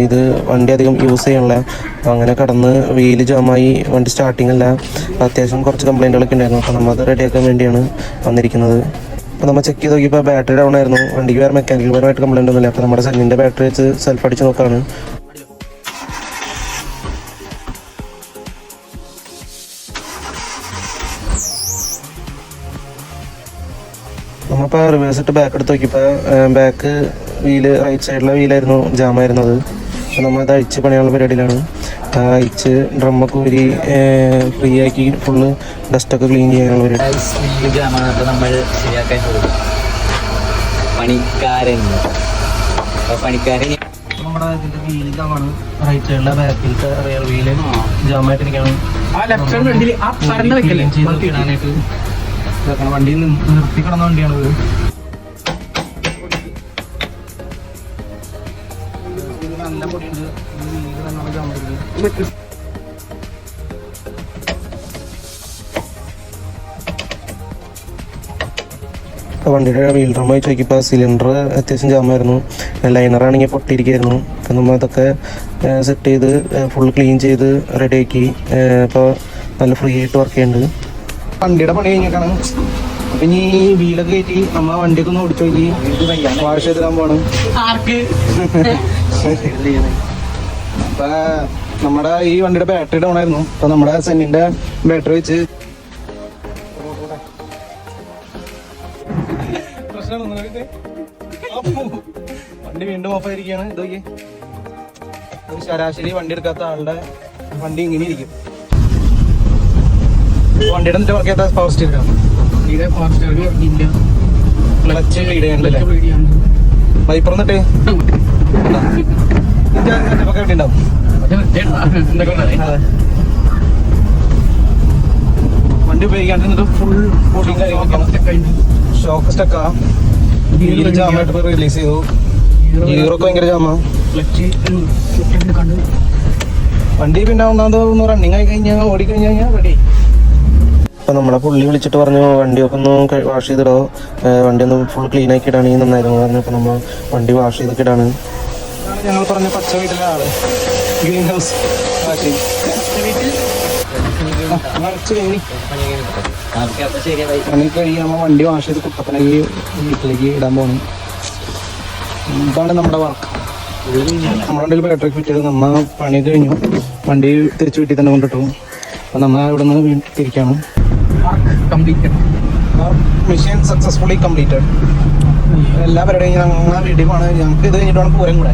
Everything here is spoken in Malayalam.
ഇത് വണ്ടി അധികം യൂസ് ചെയ്യണില്ല. അങ്ങനെ കടന്ന് വീല് ജാമായി വണ്ടി സ്റ്റാർട്ടിങ് അല്ല. അത്യാവശ്യം കുറച്ച് കംപ്ലൈൻറ്റുകളൊക്കെ ഉണ്ടായിരുന്നു. അപ്പോൾ നമ്മൾ അത് റെഡിയാക്കാൻ വേണ്ടിയാണ് വന്നിരിക്കുന്നത്. അപ്പോൾ നമ്മൾ ചെക്ക് ചെയ്ത് നോക്കിയപ്പോൾ ബാറ്ററി ഡൗൺ ആയിരുന്നു. വണ്ടിക്ക് വേറെ മെക്കാനിക്കൽ പരമായിട്ട് കംപ്ലൈൻ്റ് ഒന്നുമില്ല. അപ്പോൾ നമ്മുടെ സെല്ലിൻ്റെ ബാറ്ററി വെച്ച് സെൽഫ് അടിച്ച് നോക്കുകയാണ്. നമ്മളിപ്പോൾ റിവേഴ്സ് ഇട്ട് ബാക്ക് എടുത്ത് നോക്കിയപ്പോൾ ബാക്ക് വീല് റൈറ്റ് സൈഡിലെ വീലായിരുന്നു ജാമായിരുന്നത്. അപ്പോൾ നമ്മളത് അഴിച്ച് പണിയാനുള്ള പരിപാടിയിലാണ്. അഴിച്ച് ഡ്രമ്മൊക്കെ ഊരി ഫ്രീ ആക്കി ഫുള്ള് ഡസ്റ്റൊക്കെ ക്ലീൻ ചെയ്യാനുള്ള പരിപാടി. നമ്മൾ ശരിയാക്കാൻ പണിക്കാരൻ നമ്മുടെ ഇതിൻ്റെ വീല് ജാമാണ്. റൈറ്റ് സൈഡിലെ ബാക്കിലത്തെ റിയർ വീല് ജാമായിട്ടിരിക്കുകയാണ്. ഇടാനായിട്ട് വണ്ടി നിർത്തി കിടന്ന വണ്ടിയാണ് ഇത്. നല്ല പൊടിയുണ്ട്. വണ്ടിയുടെ വീൽ ഡ്രം വെച്ച് നോക്കിയപ്പോൾ സിലിണ്ടർ അത്യാവശ്യം ജാമായിരുന്നു. ലൈനറാണെങ്കിൽ പൊട്ടിയിരിക്കുകയായിരുന്നു. അപ്പം നമ്മൾ അതൊക്കെ സെറ്റ് ചെയ്ത് ഫുൾ ക്ലീൻ ചെയ്ത് റെഡിയാക്കി. ഇപ്പോൾ നല്ല ഫ്രീ ആയിട്ട് വർക്ക് ചെയ്യുന്നുണ്ട്. വണ്ടിയുടെ പണി കഴിഞ്ഞിട്ടാണ്. അപ്പം ഇനി ഈ വീലൊക്കെ കയറ്റി നമ്മൾ വണ്ടിയൊക്കെ ഒന്ന് ഓടിച്ചു നോക്കി വാഷ് ചെയ്തിടാൻ പോകണം. അപ്പം നമ്മുടെ ഈ വണ്ടിയുടെ ബാറ്ററി ഡൗൺ ആയിരുന്നു. അപ്പം നമ്മുടെ സെന്നിൻ്റെ ബാറ്ററി വെച്ച് വണ്ടി വീണ്ടും ഓഫ് ആയിരിക്കുകയാണ്. ഇതൊക്കെ ഒരു ശരാശരി വണ്ടി എടുക്കാത്ത ആളുടെ വണ്ടി ഇങ്ങനെ ഇരിക്കും. വണ്ടിയുടെ എന്നിട്ട് വർക്ക് ചെയ്യാത്ത പവർ സ്റ്റീറിംഗ് ക്ലച്ച് ലീഡ് ചെയ്യാണ്ടല്ലേ. വൈപ്പർ എന്നിട്ട് എവിടെ ഉണ്ടാവും. വണ്ടി ഉപയോഗിക്കാണ്ട് ഫുൾ ഷോക്ക് സ്റ്റക്കാ. ജാമായിട്ട് റിലീസ് ചെയ്തു. ഗിയറൊക്കെ ഭയങ്കര ജാമാ. വണ്ടി പിന്നെ ഒന്നാമത് റണ്ണിങ് ആയി കഴിഞ്ഞാൽ ഓടിക്കഴിഞ്ഞാൽ റെഡി. അപ്പോൾ നമ്മളെ പുള്ളി വിളിച്ചിട്ട് പറഞ്ഞു വണ്ടിയൊക്കെ ഒന്ന് വാഷ് ചെയ്തിടോ, വണ്ടി ഒന്ന് ഫുൾ ക്ലീൻ ആക്കി ഇടാണെങ്കിൽ നന്നായിരുന്നു പറഞ്ഞു. അപ്പോൾ നമ്മൾ വണ്ടി വാഷ് ചെയ്തൊക്കെ ഇടാണ്. ഞങ്ങൾ പറഞ്ഞ പച്ച വീട്ടിലെ ആള് ഗ്രീൻ ഹൗസ് പണി കഴിയുമ്പോൾ വണ്ടി വാഷ് ചെയ്ത് കുട്ടപ്പനക്ക് വീട്ടിലേക്ക് ഇടാൻ പോകണം. ഇതാണ് നമ്മുടെ വർക്ക്. നമ്മുടെ വണ്ടിയിൽ ബാറ്ററി ഫിറ്റ് ചെയ്ത് നമ്മൾ പണി കഴിഞ്ഞു. വണ്ടി തിരിച്ച് വീട്ടിൽ തന്നെ കൊണ്ടിട്ടു. അപ്പം നമ്മൾ ഇവിടെ നിന്ന് തിരിക്കുകയാണ്. Mission successfully completed. എല്ലാ പരിപാടിയും ഞങ്ങളെ വീട്ടിൽ പോകണം. ഞങ്ങൾക്ക് ഇത് കഴിഞ്ഞിട്ടാണ് പൂരം കൂടെ.